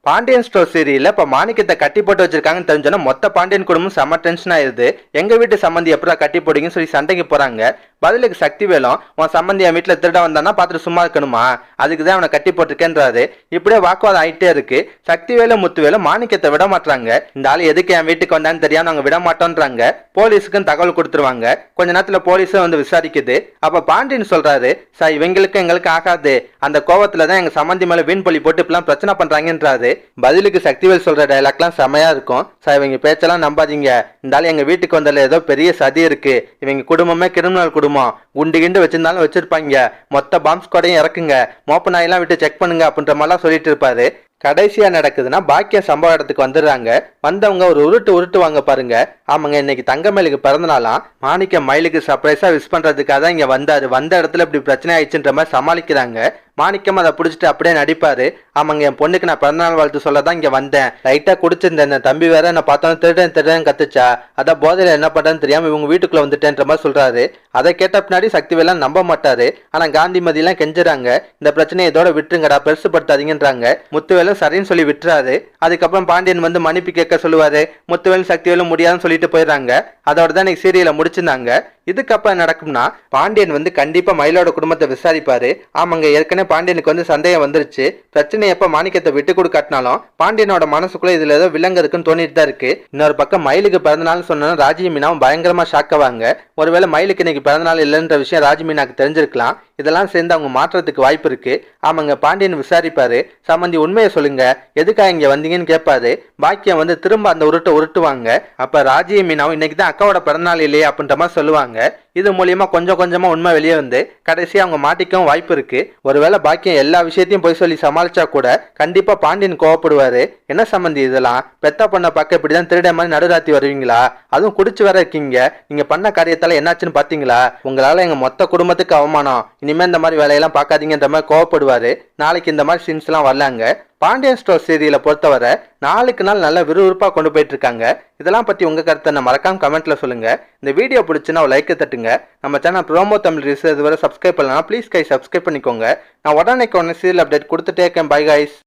Pandian store சீரியல்ல இப்ப மாணிக்கத்தை கட்டி போட்டு வச்சிருக்காங்கன்னு தெரிஞ்சோன்னா மொத்த பாண்டியன் குடும்பம் செம்ம டென்ஷன் ஆயிருது. எங்க வீட்டு சம்பந்தி எப்படா கட்டி போடுங்கன்னு சொல்லி சண்டைக்கு போறாங்க. பதிலுக்கு சக்திவேலும் உன் சம்பந்தி என் வீட்டுல திருட வந்தானா பார்த்துட்டு சும்மா இருக்கணுமா, அதுக்குதான் அவனை கட்டி போட்டிருக்கேன்றாரு. இப்படியே வாக்குவாதம் ஆயிட்டே இருக்கு. சக்திவேலும் முத்துவேலும் மாணிக்கத்தை விட மாட்டாங்க. இந்த ஆளு எதுக்கு என் வீட்டுக்கு வந்தான்னு தெரியாம நாங்க விட மாட்டோன்றாங்க. போலீஸுக்கும் தகவல் கொடுத்துருவாங்க. கொஞ்ச நேரத்துல போலீஸும் வந்து விசாரிக்குது. அப்ப பாண்டியன் சொல்றாரு, சார் இவங்களுக்கு எங்களுக்கு ஆகாது, அந்த கோவத்துலதான் எங்க சம்பந்தி மேல வீண் பழி போட்டு இப்பெல்லாம் பிரச்சனை பண்றாங்கன்றாரு. பதிலுக்கு சக்திவேல் சொல்ற டைலாக்லாம் செமையா இருக்கும். சார் இவங்க பேச்செல்லாம் நம்பாதீங்க, இந்த ஆளு எங்க வீட்டுக்கு வந்தால ஏதோ பெரிய சதி இருக்கு, இவங்க குடும்பமே கிரிமினல் குடும்பம், குண்டு கிண்டு வச்சிருந்தாலும் வச்சிருப்பாங்க, மொத்த பாம்ப் ஸ்குவாடையும் இறக்குங்க, மோப்ப நாயெல்லாம் விட்டு செக் பண்ணுங்க அப்படின்ற மாதிரிலாம் சொல்லிட்டு இருப்பாரு. கடைசியா நடக்குதுன்னா பாக்கியம் சம்பவ இடத்துக்கு வந்துடுறாங்க. வந்தவங்க ஒரு உருட்டுவாங்க பாருங்க. ஆமாங்க, இன்னைக்கு தங்கமயிலுக்கு பிறந்தநாளாம். மாணிக்கம் மயிலுக்கு சர்ப்ரைஸா விஷ் பண்றதுக்காக தான் இங்க வந்தாரு. வந்த இடத்துல இப்படி பிரச்சனை ஆயிடுச்சுன்ற மாதிரி சமாளிக்கிறாங்க. மாணிக்கம் அதை பிடிச்சிட்டு அப்படியே நடிப்பாரு. ஆமாங்க, என் பொண்ணுக்கு நான் பிறந்தநாள் வாழ்த்து சொல்ல தான் இங்க வந்தேன். லைட்டா குடிச்சிருந்தேன், தம்பி வேற என்ன பார்த்தோன்னு திருடன் கத்துச்சா, அதான் போதையில என்ன பண்றேன்னு தெரியாம இவங்க வீட்டுக்குள்ள வந்துட்டேன்ற மாதிரி சொல்றாரு. அதை கேட்ட பின்னாடி சக்திவேலாம் நம்ப மாட்டாரு. ஆனா காந்திமதி எல்லாம் கெஞ்சுறாங்க, இந்த பிரச்சனையை இதோட விட்டுருங்கடா, பெருசுப்படுத்தாதீங்கன்றாங்க. முத்துவேலும் சரின்னு சொல்லி விட்டுறாரு. அதுக்கப்புறம் பாண்டியன் வந்து மன்னிப்பு கேட்க சொல்லுவாரு. முத்துவேலும் சக்திவேலும் முடியாதுன்னு சொல்லிட்டு போயிடுறாங்க. அதோட தான் இன்னைக்கு சீரியலை முடிச்சிருந்தாங்க. இதுக்கப்புறம் நடக்கும்னா பாண்டியன் வந்து கண்டிப்பா மயிலோட குடும்பத்தை விசாரிப்பாரு. ஆமாங்க, ஏற்கனவே பாண்டியனுக்கு வந்து சந்தேகம் வந்துருச்சு. பிரச்சனை எப்ப மாணிக்கத்தை விட்டு கொடுக்காட்டினாலும் பாண்டியனோட மனசுக்குள்ள இதுல ஏதோ விலங்கு இருக்குன்னு தோணிட்டு தான் இருக்கு. இன்னொரு பக்கம் மயிலுக்கு பிறந்தநாள் சொன்னா ராஜி மீனாவும் பயங்கரமா ஷாக் ஆவாங்க. ஒருவேளை மயிலுக்கு இன்னைக்கு பிறந்தநாள் இல்லைன்ற விஷயம் ராஜி மீனாக்கு தெரிஞ்சிருக்கலாம். இதெல்லாம் சேர்ந்து அவங்க மாற்றத்துக்கு வாய்ப்பு இருக்கு. ஆமாங்க, பாண்டியன் விசாரிப்பாரு. சம்பந்தி உண்மையை சொல்லுங்க, எதுக்காக இங்க வந்தீங்கன்னு கேட்பாரு. பாக்கியம் வந்து திரும்ப அந்த உருட்டுவாங்க. அப்ப ராஜி மீனாவும் இன்னைக்கு தான் அக்காவோட பிறந்தநாள் இல்லையே அப்படின்ற மாதிரி சொல்லுவாங்க. இது மூலியமா கொஞ்சம் கொஞ்சமா உண்மை வெளியே வந்து கடைசியா அவங்க மாட்டிக்கவும் வாய்ப்பு இருக்கு. ஒருவேளை பாக்கியம் எல்லா விஷயத்தையும் போய் சொல்லி சமாளிச்சா கூட கண்டிப்பா பாண்டியன் கோவப்படுவாரு. என்ன சம்பந்தி இதெல்லாம், பெத்த பொண்ண பார்க்க இப்படிதான் திருட மாதிரி நடுராத்தி வருவீங்களா, அதுவும் குடிச்சு வேற இருக்கீங்க, நீங்க பண்ண காரியத்தால என்னாச்சுன்னு பாத்தீங்களா, உங்களால எங்க மொத்த குடும்பத்துக்கு அவமானம், இனிமே இந்த மாதிரி வேலையெல்லாம் பார்க்காதீங்கன்ற மாதிரி கோவப்படுவாரு. நாளைக்கு இந்த மாதிரி சீன்ஸ் எல்லாம் வரலாங்க. பாண்டியன் ஸ்டோர் சீரியலை பொறுத்தவரை நாளுக்கு நாள் நல்ல விறுவிறுப்பா கொண்டு போயிட்டு இருக்காங்க. இதெல்லாம் பத்தி உங்க கருத்தை நான் மறக்காம கமெண்ட்ல சொல்லுங்க. இந்த வீடியோ பிடிச்சுன்னா ஒரு லைக்கை தட்டுங்க. நம்ம சேனல் ப்ரோமோ தமிழ் ரிவ்யூஸ் இதுவரை சப்ஸ்கிரைப் பண்ணலாம், ப்ளீஸ் கை சப்ஸ்கிரைப் பண்ணிக்கோங்க. நான் உடனே சீரியல் அப்டேட் கொடுத்துட்டே இருக்கேன். Bye guys.